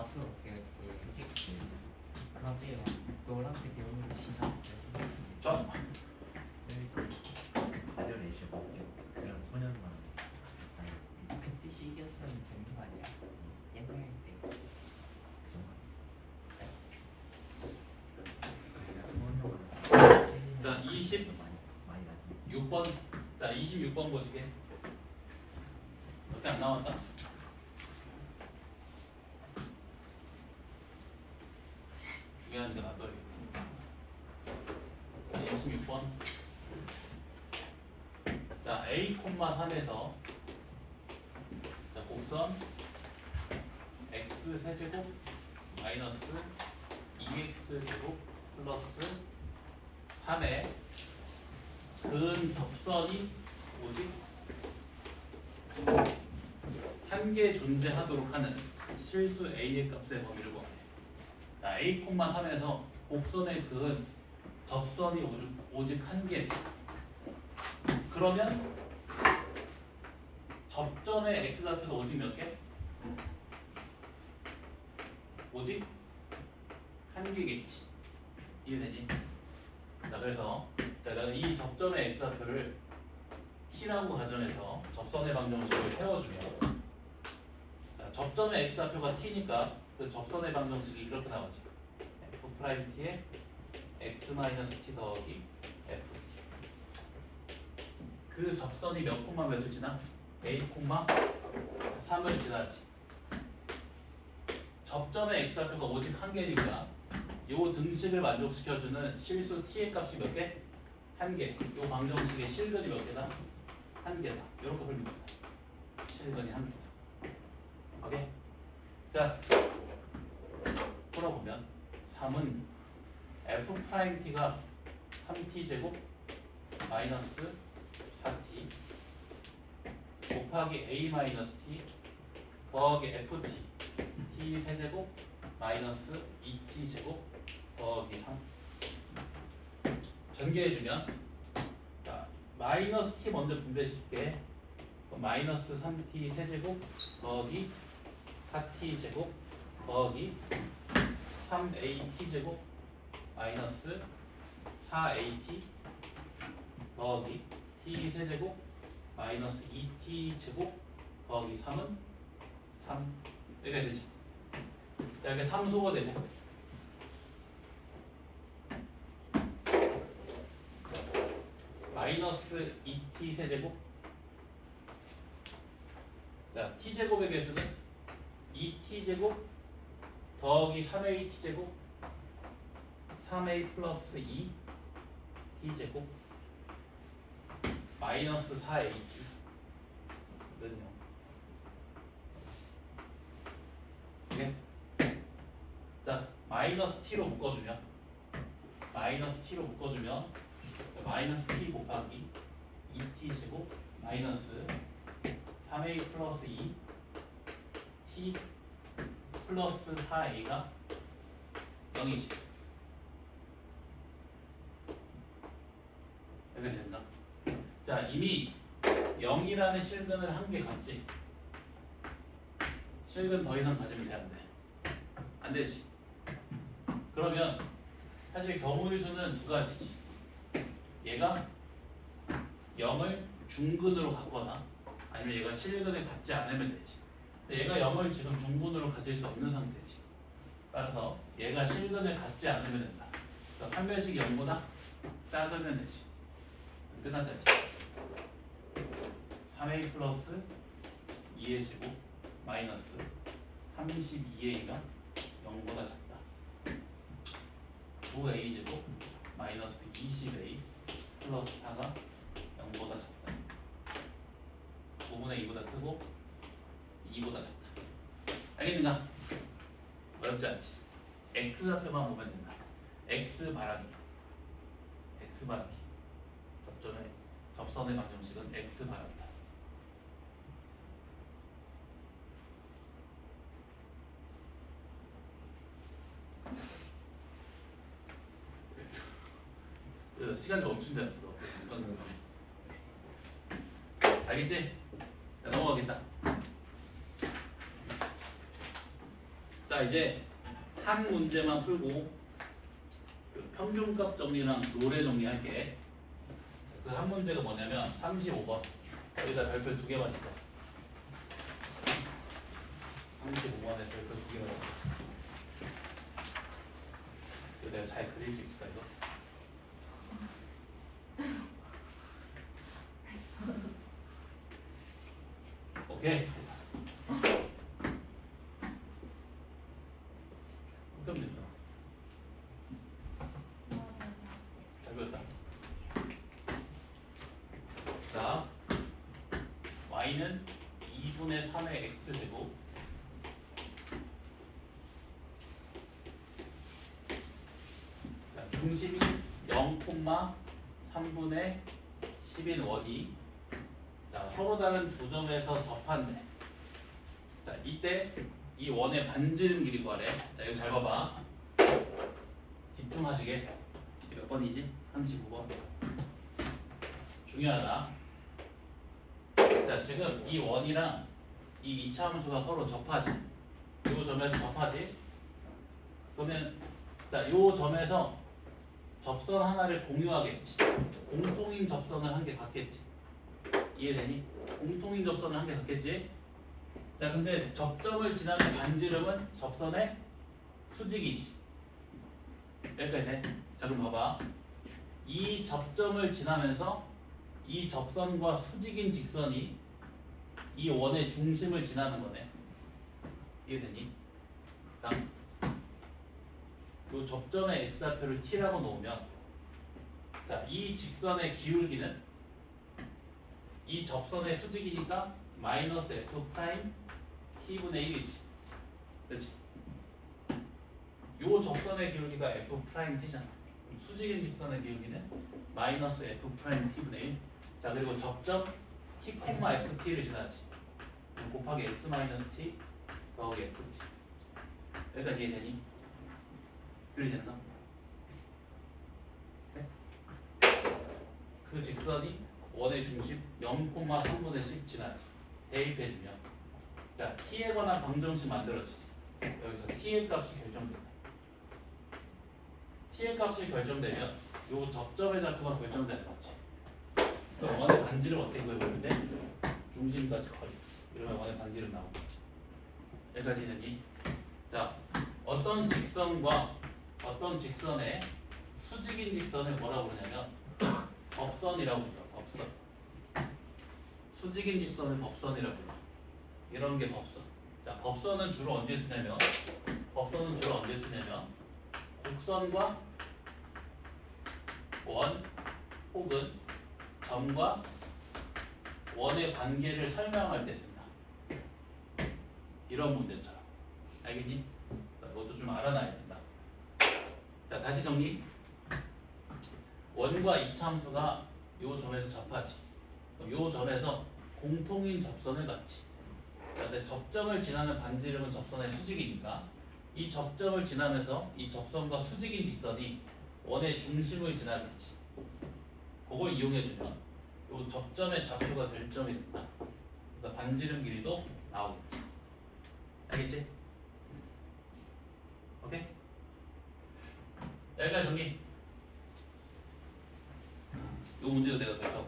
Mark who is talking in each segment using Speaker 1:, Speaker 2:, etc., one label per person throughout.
Speaker 1: 봤어. 나중에 막 노란색 영웅이 지나.
Speaker 2: 점.
Speaker 3: 가려내셔 그냥 소년만 아니
Speaker 1: 그때 시기였으면 되는 거 아니야? 옛날 때.
Speaker 3: 정말
Speaker 2: 자, 26번.
Speaker 3: 많이 나지.
Speaker 2: 자, 26번 보시게. 몇개 안 나왔다. 중요한 게 나도 26번. 자, A, 3에서 자, 곡선 x 세제곱 마이너스 2x 제곱 플러스 3의 근 접선이 뭐지? 한 개 존재하도록 하는 실수 a의 값의 범위를 구하래. 자, a, 3에서 곡선의 근 접선이 오직 한 개. 그러면 접전의 x좌표가 오직 몇 개? 오직 한 개겠지. 이해되지? 자, 그래서 내가 이 접전의 x좌표를 t라고 가정해서 접선의 방정식을 세워주면 자, 접전의 x좌표가 t니까 그 접선의 방정식이 이렇게 나오지. f't의 x-t 더하기 ft. 그 접선이 몇 콤마 몇을 지나? a, 3을 지나지. 접전의 x좌표가 오직 한 개니까 요 등식을 만족시켜주는 실수 t의 값이 몇 개? 한 개. 요 방정식의 실근이 몇 개다? 한 개다. 이렇게 풀면 됩니다. 실근이 한 개다. 오케이? 자, 풀어보면 3은 f't가 3t 제곱 마이너스 4t 곱하기 a 마이너스 t 더하기 ft t 세제곱 마이너스 2t 제곱 더하기 3 전개해주면 자, 마이너스 t 먼저 분배시킬게. 마이너스 3t 세제곱 더하기 4t 제곱 더하기 3at 제곱 마이너스 4at 더하기 t 세제곱 마이너스 2t 제곱 더하기 3은 3 이렇게 되지. 자, 이렇게 3소가 되고 마이너스 2t 세제곱 자, t제곱의 개수는 2t제곱 더하기 3at 제곱 3a 플러스 2t제곱 마이너스 4at 는요. 이게 자, 마이너스 t로 묶어주면 마이너스 t 곱하기 2t 제곱 마이너스 3a 플러스 2 t 플러스 4a가 0이지. 이렇게 된다. 자, 이미 0이라는 실근을 한 개 갖지. 실근 더 이상 가지면 돼, 안 돼? 안 되지. 그러면 사실 경우의 수는 두 가지지. 얘가 0을 중근으로 갖거나 아니면 얘가 실근을 갖지 않으면 되지. 근데 얘가 0을 지금 중근으로 가질 수 없는 상태지. 따라서 얘가 실근을 갖지 않으면 된다. 그래서 판별식이 0보다 작으면 되지. 끝났다지. 3a 플러스 2의 제곱 마이너스 32a가 0보다 작다. 9a 제곱 마이너스 20a 플러스 4가 0보다 작다. 5분의 2보다 크고 2보다 작다. 알겠는가? 어렵지 않지? x좌표만 보면 된다. x 바라기 접선의 방정식은 x 바라기다. 시간이 멈춘 줄 알았어. 알겠지? 자, 넘어가겠다. 자, 자 이제 한 문제만 풀고 그 평균값 정리랑 로레 정리할게. 그 한 문제가 뭐냐면 35번. 여기다 별표 2개만 치자. 35번에 별표 2개만 치자. 이거 내가 잘 그릴 수 있을까 이거? 오케이. 그럼 된다. 잘 그렸다. 자, y는 2분의 3의 x제곱 자, 중심이 0,3분의 10인 원이 자, 서로 다른 두 점에서 접한대. 자, 이때 이 원의 반지름 길이 구하래. 자, 이거 잘 봐봐. 집중하시게. 몇 번이지? 39번. 중요하다. 자, 지금 이 원이랑 이 이차함수가 서로 접하지. 이 점에서 접하지. 그러면 자, 이 점에서 접선 하나를 공유하겠지. 공통인 접선을 한 개 갖겠지. 이해되니? 공통인 접선을 한 개 갖겠지. 자, 근데 접점을 지나는 반지름은 접선의 수직이지. 여기까지 돼. 자, 그럼 봐봐. 이 접점을 지나면서 이 접선과 수직인 직선이 이 원의 중심을 지나는 거네. 이해되니? 다음. 이 접점의 x좌표를 t라고 놓으면 자, 이 직선의 기울기는 이 접선의 수직이니까 마이너스 f 프라임 t분의 1이지. 그렇지? 요 접선의 기울기가 f 프라임 t잖아. 수직인 직선의 기울기는 마이너스 f 프라임 t분의 1. 자, 그리고 접점 t, ft를 지나지. 곱하기 x 마이너스 t 더하기 ft. 여기까지 이해되니? 들리셨나? 네? 그 직선이 원의 중심 0,3분의 10 지나지. 대입해주면 자, t에 관한 방정식 만들어지지. 여기서 t의 값이 결정된다. t의 값이 결정되면 요 접점의 좌표가 결정되는 거지. 그럼 원의 반지름 어떻게 구해보는데? 중심까지 거리. 이러면 원의 반지름 나오겠지. 여기까지 되니? 자, 어떤 직선과 어떤 직선의 수직인 직선을 뭐라고 그러냐면 법선이라고 불러. 법선. 수직인 직선을 법선이라고 불러. 이런 게 법선. 자, 법선은 주로 언제 쓰냐면 곡선과 원 혹은 점과 원의 관계를 설명할 때 쓴다. 이런 문제처럼. 알겠니? 자, 이것도 좀 알아놔야 된다. 자, 다시 정리. 원과 이차함수가 요 점에서 접하지. 그럼 요 점에서 공통인 접선을 갖지. 자, 근데 접점을 지나는 반지름은 접선의 수직이니까 이 접점을 지나면서 이 접선과 수직인 직선이 원의 중심을 지나겠지. 그걸 이용해주면 요 접점의 좌표가 결정이 된다. 그래서 반지름 길이도 나오겠지. 알겠지? 오케이? 여기까지 정리. 요 문제도 내가 그래서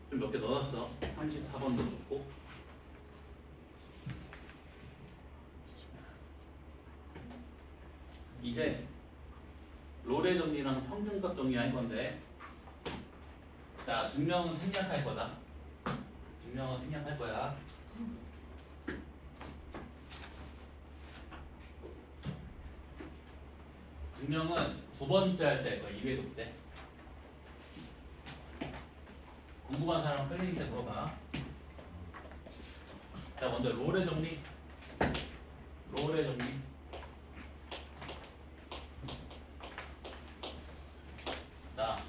Speaker 2: 좀 몇 개 넣어놨어. 34번도 넣고. 이제 로레 정리랑 평균값 정리할 건데, 자, 증명은 생략할 거다. 증명은 생략할 거야. 증명은 두 번째 할 때 할 거야. 2회독 때. 궁금한 사람은 클리닉 때 물어봐. 자, 먼저 로레 정리. 로레 정리. 자,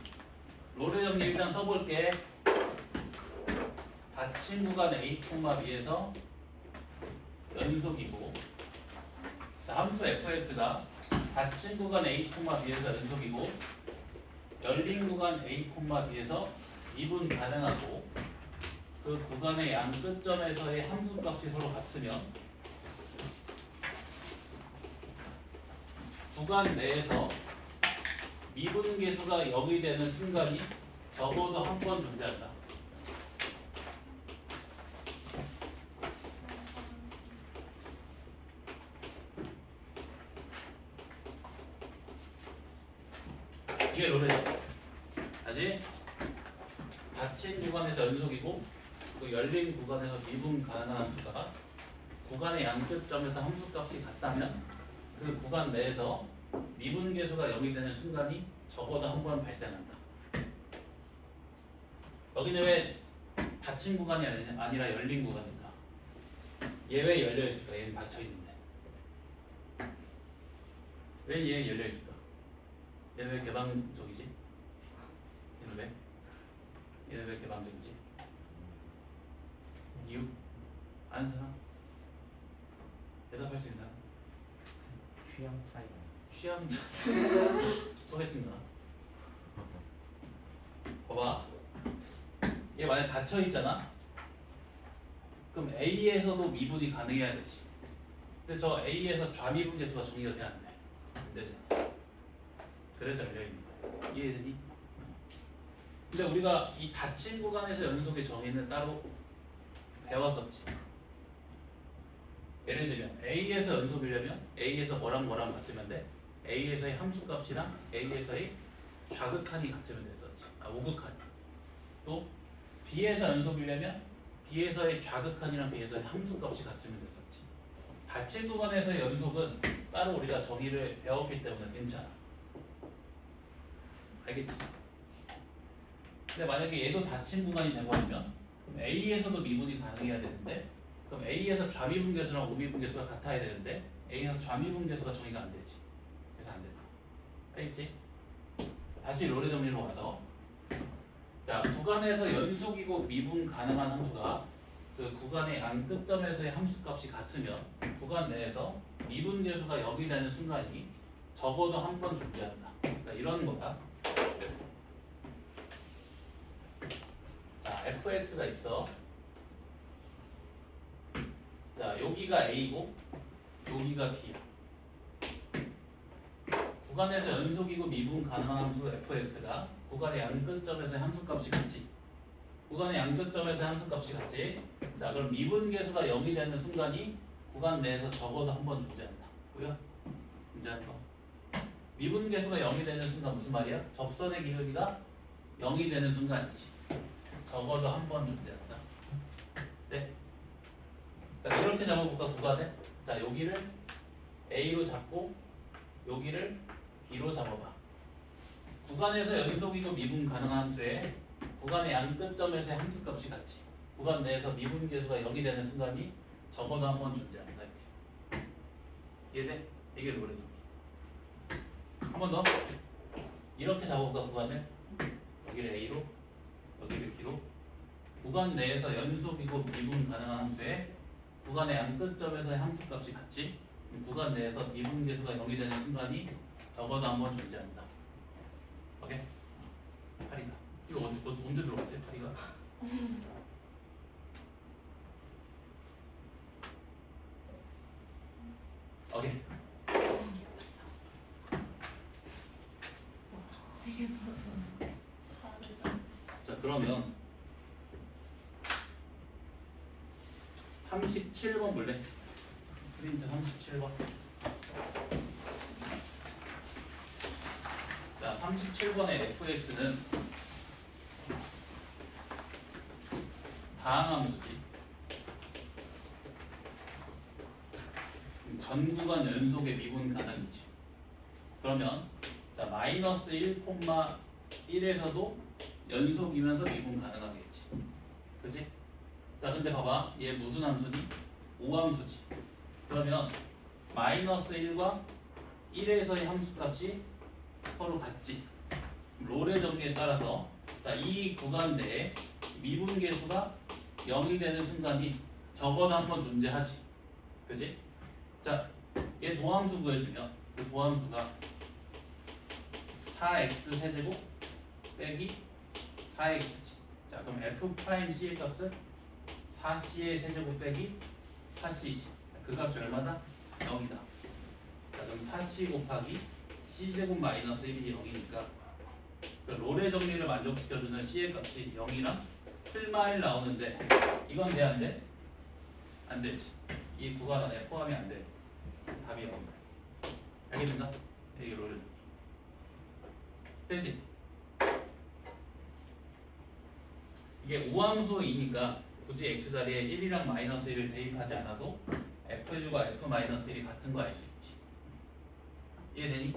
Speaker 2: 로레 정리 일단 써볼게. 닫힌 구간 A, B에서 연속이고, 자, 함수 fx가 닫힌 구간 A, B에서 연속이고, 열린 구간 A, B에서 이분 가능하고, 그 구간의 양 끝점에서의 함수값이 서로 같으면 구간 내에서 미분계수가 0이 되는 순간이 적어도 한 번 존재한다. 이게 롤이죠. 다시 닫힌 구간에서 연속이고 또 열린 구간에서 미분 가능한 함수가 구간의 양끝점에서 함수값이 같다면 그 구간 내에서 미분계수가 0이 되는 순간이 적어도 한 번 발생한다. 여기는 왜 닫힌 구간이 아니라 열린 구간인가? 얘 왜 열려 있을까? 얘는 닫혀 있는데. 왜 얘 열려 있을까? 얘는 왜 개방적이지? 얘는 왜? 얘는 왜 개방적이지? 이유? 아는 사람? 대답할 수 있는 사람?
Speaker 3: 취향 차이가
Speaker 2: 취향 소개팅가? 봐봐. 얘 만약 닫혀 있잖아. 그럼 A에서도 미분이 가능해야 되지. 근데 저 A에서 좌미분 계수가 정의가 돼야 안 돼. 안 되잖아. 그래서 열려 있는 거야. 이해되니? 근데 우리가 이 닫힌 구간에서 연속의 정의는 따로 배웠었지. 예를 들면 A에서 연속이려면 A에서 뭐랑 같으면 돼? A에서의 함수값이랑 A에서의 좌극한이 같으면 됐었지. 우극한이. 또 B에서 연속이려면 B에서의 좌극한이랑 B에서의 함수값이 같으면 됐었지. 닫힌 구간에서의 연속은 따로 우리가 정의를 배웠기 때문에 괜찮아. 알겠지? 근데 만약에 얘도 닫힌 구간이 돼버리면 그럼 A에서도 미분이 가능해야 되는데 그럼 A에서 좌미분계수랑 우미분계수가 같아야 되는데 A에서 좌미분계수가 정의가 안 되지. 그래서 안 된다. 알겠지? 다시 롤의 정리로 와서 자 구간에서 연속이고 미분 가능한 함수가 그 구간의 양 끝점에서의 함수값이 같으면 구간 내에서 미분계수가 0이 되는 순간이 적어도 한 번 존재한다. 그러니까 이런 거다. 자 fx가 있어. 자 여기가 a고 여기가 b야. 구간에서 연속이고 미분 가능한 함수 fx가 구간의 양끝점에서의 함수값이 같지. 구간의 양끝점에서의 함수값이 같지. 자 그럼 미분계수가 0이 되는 순간이 구간 내에서 적어도 한 번 존재한다. 보여? 존재하는 거. 미분계수가 0이 되는 순간 무슨 말이야? 접선의 기울기가 0이 되는 순간이지. 적어도 한 번 존재한다. 네. 자, 이렇게 잡아볼까 구간에? 자 여기를 A로 잡고 여기를 B로 잡아봐. 구간에서 연속이고 미분 가능한 함수에 구간의 양끝점에서의 함수값이 같지. 구간 내에서 미분계수가 0이 되는 순간이 적어도 한 번 존재한다. 이렇게. 이해돼? 이게 롤의 정의. 한 번 더. 이렇게 잡아볼까 구간을? 여기를 A로 여기를 B로. 구간 내에서 연속이고 미분 가능한 함수에 구간의 양끝점에서의 함수값이 같지. 구간 내에서 미분계수가 0이 되는 순간이 적어도 한 번 존재한다. 오케이? 8이다. 이거 언제 들어갔지? 8이가? 오케이. 자 그러면 37번 볼래? 프린트 37번. 자 37번의 fx는 다항함수지. 전 구간 연속의 미분 가능이지. 그러면 자 마이너스 1,1에서도 연속이면서 미분 가능하겠지. 그치? 자 근데 봐봐 얘 무슨 함수니? 오함수지. 그러면 마이너스 1과 1에서의 함수값이 서로 같지. 롤의 정리에 따라서 자 이 구간 내에 미분계수가 0이 되는 순간이 적어도 한 번 존재하지. 그치? 자 얘 도함수 구해주면 그 도함수가 4x 세제곱 빼기 4x지. 자 그럼 f'c의 값은 4c의 세제곱 빼기 4c지. 그 값이 얼마다? 0이다. 자, 그럼 4C 곱하기 C제곱 마이너스 1이 0이니까 그 롤의 정리를 만족시켜주는 C의 값이 0이랑 풀마일 나오는데 이건 돼 안 돼? 안 되지. 이 구간 안에 포함이 안 돼. 답이 0이야. 알겠는가? 이게 롤. 대신 이게 우함수이니까 굳이 x 자리에 1이랑 마이너스 1을 대입하지 않아도 f1과 f-1이 같은 거 알 수 있지. 이해되니?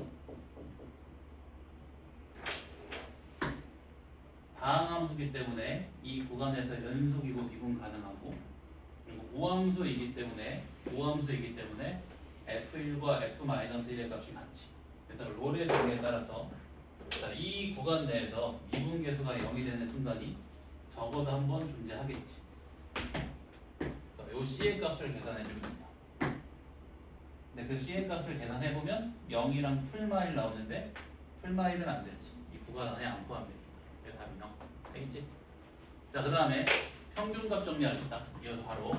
Speaker 2: 다항함수이기 때문에 이 구간에서 연속이고 미분 가능하고, 그리고 우함수이기 때문에 f1과 f-1의 값이 같지. 그래서 롤의 정의에 따라서 자, 이 구간 내에서 미분 계수가 0이 되는 순간이 적어도 한 번 존재하겠지. 그래서 이 C의 값을 계산해주면 된다. 근데 그 C의 값을 계산해보면 0이랑 풀마일 나오는데 풀마일은 안 되지. 이 구간 안에 안 포함돼. 그래서 답이 0. 알겠지? 자, 그 다음에 평균값 정리하겠다. 이어서 바로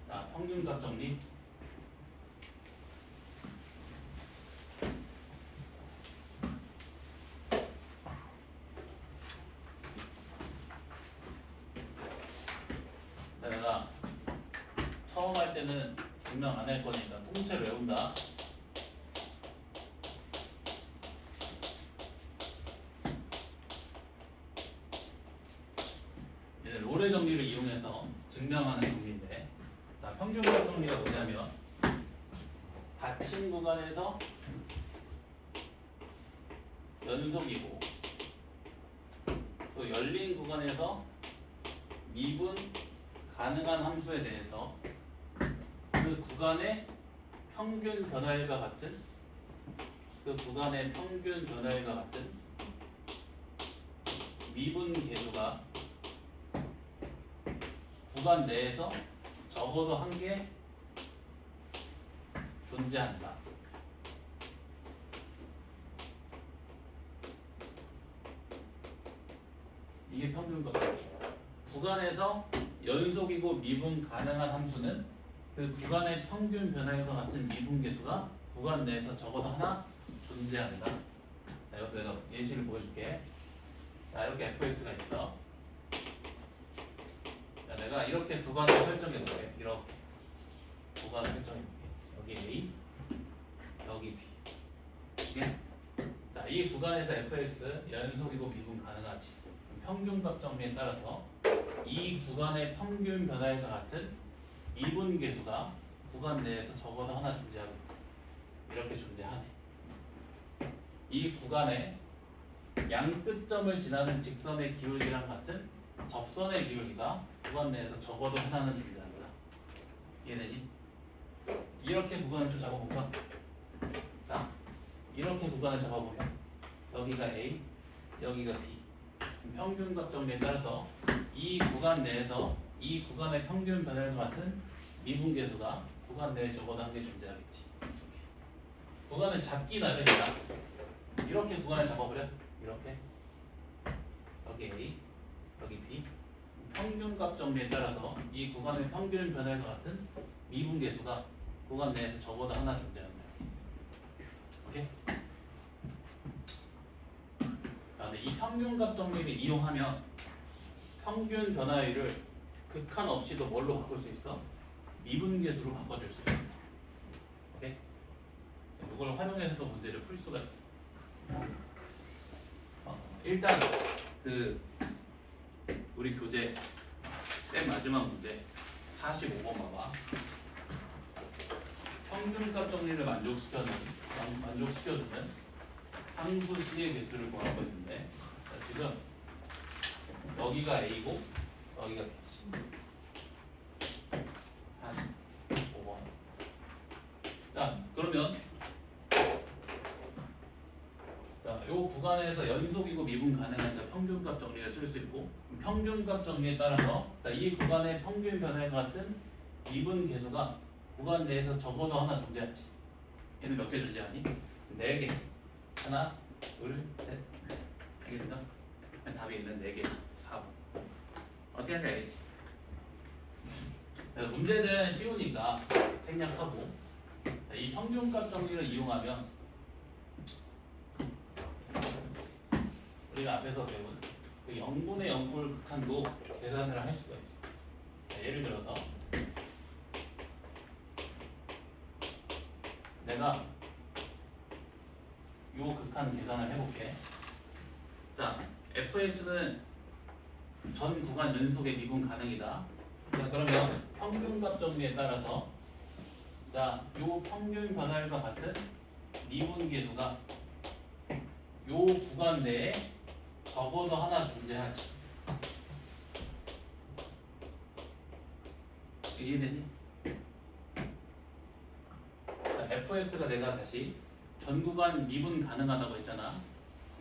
Speaker 2: 자, 평균값 정리. 내가 처음 할 때는 증명 안 할 거니까 통째로 외운다. 이제 롤의 정리를 이용해서 증명하는 정리인데, 자, 평균값 정리가 뭐냐면 닫힌 구간에서 연속이고 또 열린 구간에서 미분 가능한 함수에 대해서 그 구간의 평균 변화율과 같은 미분 계수가 구간 내에서 적어도 한 개 존재한다. 이게 평균값. 구간에서 연속이고 미분 가능한 함수는 그 구간의 평균 변화율과 같은 미분 계수가 구간 내에서 적어도 하나 존재한다. 자, 이것도 내가 예시를 보여줄게. 자, 이렇게 fx가 있어. 자, 내가 이렇게 구간을 설정해볼게. 이렇게 구간을 설정해볼게. 여기 A, 여기 B. 이게 자, 이 구간에서 fx 연속이고 미분 가능하지. 평균값 정리에 따라서 이 구간의 평균 변화율과 같은 미분 계수가 구간 내에서 적어도 하나 존재하고 이렇게 존재하네. 이 구간의 양 끝점을 지나는 직선의 기울기랑 같은 접선의 기울기가 구간 내에서 적어도 하나는 존재한다. 이해되니? 이렇게 구간을 좀 잡아볼까? 자, 이렇게 구간을 잡아보면 여기가 A, 여기가 B. 평균값 정리에 따라서 이 구간 내에서 이 구간의 평균 변화율과 같은 미분 계수가 구간 내에 적어도 한 개 존재하겠지. 구간을 잡기 나름이다. 이렇게 구간을 잡아버려. 이렇게 여기 A, 여기 B. 평균값 정리에 따라서 이 구간의 평균 변화율과 같은 미분 계수가 구간 내에서 적어도 하나 존재한다. 오케이? 그다음에 이 평균값 정리를 이용하면 평균 변화율을 극한 없이도 뭘로 바꿀 수 있어? 미분 계수로 바꿔줄 수 있어. 오케이? 이걸 활용해서도 문제를 풀 수가 있어. 일단 그 우리 교재 맨 마지막 문제 45번 봐봐. 평균값 정리를 만족시켜주는 상수 C의 개수를 구하고 있는데, 자, 지금 여기가 A고 여기가 B지. 45번. 자, 그러면 자, 요 구간에서 연속이고 미분 가능하니까 평균값 정리를 쓸 수 있고, 평균값 정리에 따라서 자, 이 구간의 평균 변화율 같은 미분 계수가 구간 내에서 적어도 하나 존재하지. 얘는 몇 개 존재하니? 4개. 하나, 둘, 셋, 넷. 알겠나? 답이 있는 4개. 4번. 어떻게 할지 알겠지? 그래서 문제는 쉬우니까 생략하고, 자, 이 평균값 정리를 이용하면 우리가 앞에서 배운 그 0분의 0꼴 극한도 계산을 할 수가 있어. 자, 예를 들어서 내가 요 극한 계산을 해볼게. 자, fx는 전 구간 연속의 미분 가능이다. 자, 그러면 평균값 정리에 따라서 자, 요 평균 변화율과 같은 미분 계수가 요 구간 내에 적어도 하나 존재하지. 이해되니? 자, fx가 내가 다시 전 구간 미분 가능하다고 했잖아.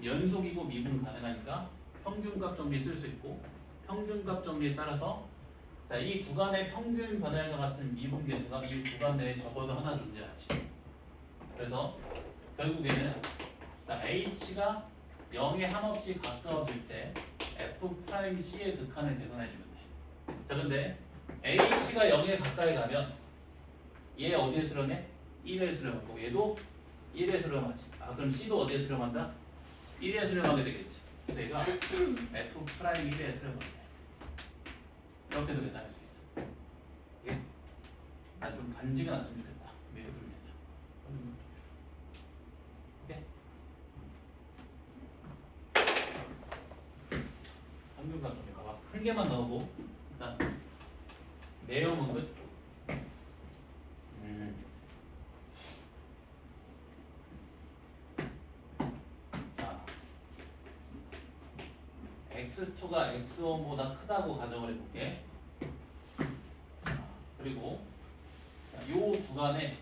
Speaker 2: 연속이고 미분 가능하니까 평균값 정리 쓸 수 있고, 평균값 정리에 따라서 자, 이 구간의 평균 변화율과 같은 미분 계수가 이 구간 내에 적어도 하나 존재하지. 그래서 결국에는 자, h가 0에 한없이 가까워질 때 f'c의 극한을 계산해주면 돼. 자, 근데 h가 0에 가까이 가면 얘 어디에 수렴해? 1에 수렴하고 얘도 1에 수렴하지. 아, 그럼 c도 어디에 수렴한다? 1에 수렴하게 되겠지. 그래서 얘가 f'1에 수렴하게 돼. 이렇게도 계산할 수 있어. 이게 좀 간지가 났으면 좋겠다. 밑에 그리면 된다. 오케이? 평균값 좀 봐봐. 큰 개만 넣고 일단 내용은 끝. 자, x2가 x1보다 크다고 가정을 해볼게. 자, 그리고 이 구간에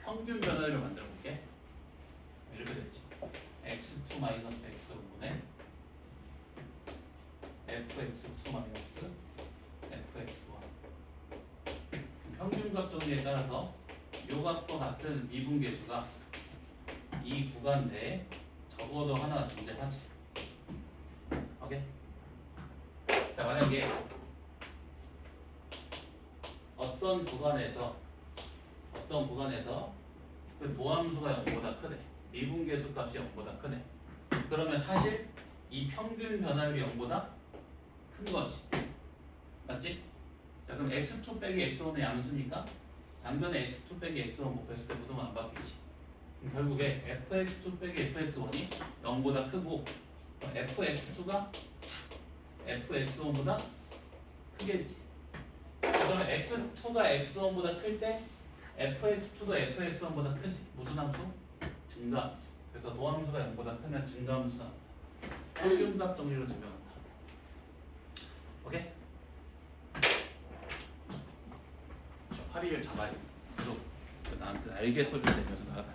Speaker 2: 평균 변화율을 만들어 볼게. 이렇게 됐지. x2 마이너스 x5분의 fx2 마이너스 fx1. 평균값 정리에 따라서 요 값과 같은 미분 계수가 이 구간 내에 적어도 하나 존재하지. 오케이? 자, 만약에 어떤 구간에서 그 도함수가 0보다 크대. 미분 계수 값이 0보다 크네. 그러면 사실 이 평균 변화율이 0보다 큰 거지. 맞지? 자, 그럼 x2 빼기 x1의 양수니까 당변에 x2 빼기 x1 곱했을 때 부동은 안 바뀌지. 그럼 결국에 fx2 빼기 fx1이 0보다 크고 fx2가 fx1보다 크겠지. 그러면 x2가 x1보다 클 때 fx2도 fx1보다 크지. 무슨 함수? 증가함수. 그래서 도함수가 0보다 크면 증가함수가 나온다. 평균값 정리로 증명한다. 오케이? 파리를 잡아야 돼. 계속 나한테 날개 소리를 내면서 나가다.